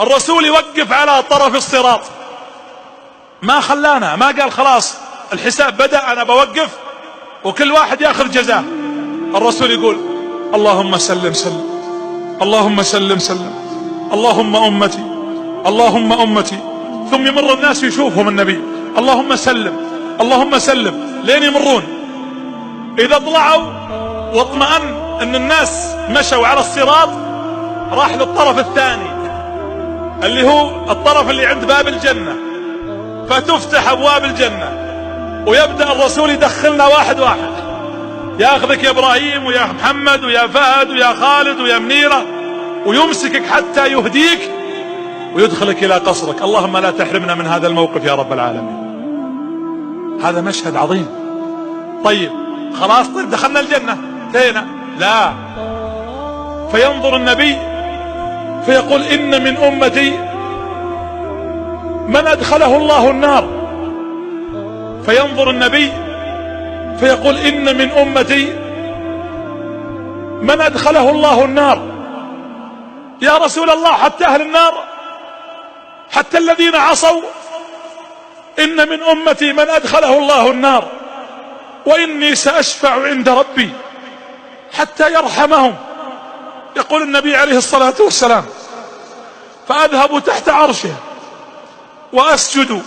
الرسول يوقف على طرف الصراط، ما خلانا، ما قال خلاص الحساب بدأ أنا بوقف وكل واحد يأخذ جزاه. الرسول يقول اللهم سلم سلم، اللهم سلم سلم، اللهم أمتي، اللهم أمتي. ثم يمر الناس يشوفهم النبي اللهم سلم اللهم سلم لين يمرون. إذا طلعوا واطمأن أن الناس مشوا على الصراط راح للطرف الثاني اللي هو الطرف اللي عند باب الجنة، فتفتح أبواب الجنة ويبدأ الرسول يدخلنا واحد واحد، ياخذك يا إبراهيم ويا محمد ويا فهد ويا خالد ويا منيرة، ويمسكك حتى يهديك ويدخلك إلى قصرك. اللهم لا تحرمنا من هذا الموقف يا رب العالمين. هذا مشهد عظيم. طيب خلاص، طيب دخلنا الجنة انتهينا؟ لا، فينظر النبي فيقول إن من أمتي من أدخله الله النار. فينظر النبي فيقول إن من أمتي من أدخله الله النار. يا رسول الله حتى أهل النار، حتى الذين عصوا؟ إن من أمتي من أدخله الله النار وإني سأشفع عند ربي حتى يرحمهم. يقول النبي عليه الصلاة والسلام فأذهب تحت عرشه وأسجد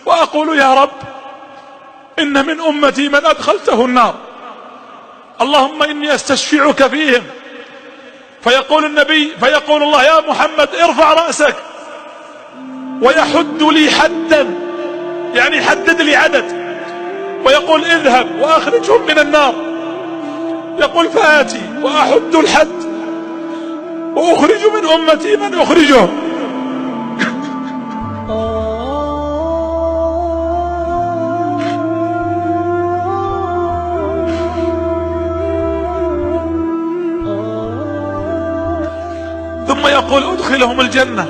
وأقول يا رب إن من أمتي من أدخلته النار، اللهم إني أستشفعك فيهم. فيقول النبي فيقول الله يا محمد ارفع رأسك، ويحد لي حدا، يعني يحدد لي عدد، ويقول اذهب وأخرجهم من النار. يقول فآتي وأحد الحد وأخرج من أمتي من أخرجهم. ثم يقول ادخلهم الجنة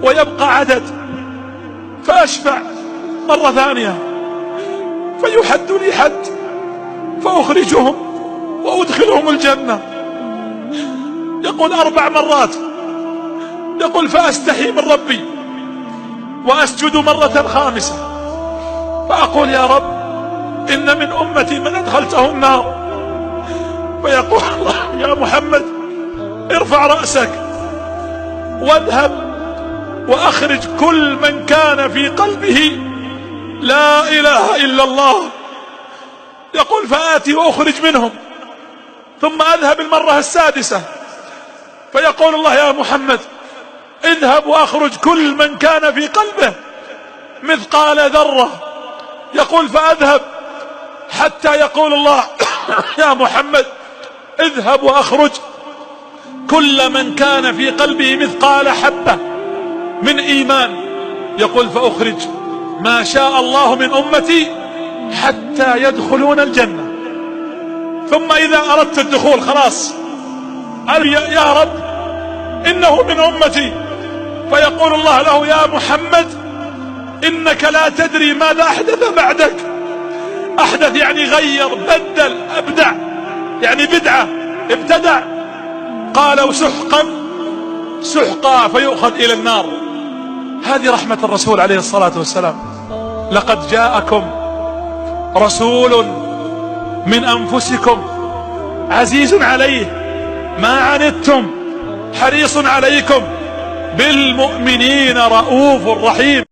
ويبقى عدد، فأشفع مرة ثانية فيحد لي حد فأخرجهم وأدخلهم الجنة. يقول 4 مرات. يقول فأستحي من ربي وأسجد مرة خامسة فأقول يا رب إن من أمتي من أدخلته النار. فيقول الله يا محمد ارفع رأسك واذهب وأخرج كل من كان في قلبه لا إله إلا الله. يقول فآتي وأخرج منهم، ثم أذهب المرة السادسة فيقول الله يا محمد اذهب وأخرج كل من كان في قلبه مثقال ذرة. يقول فأذهب حتى يقول الله يا محمد اذهب وأخرج كل من كان في قلبه مثقال حبة من إيمان. يقول فأخرج ما شاء الله من أمتي حتى يدخلون الجنة. ثم إذا أردت الدخول خلاص يا رب إنه من أمتي، فيقول الله له يا محمد إنك لا تدري ماذا أحدث بعدك. أحدث يعني غير، بدل، أبدع، يعني بدعة، ابتدع. قالوا سحقا سحقا فيؤخذ إلى النار. هذه رحمة الرسول عليه الصلاة والسلام. لقد جاءكم رسول من أنفسكم عزيز عليه ما عنتم حريص عليكم بالمؤمنين رؤوف رحيم.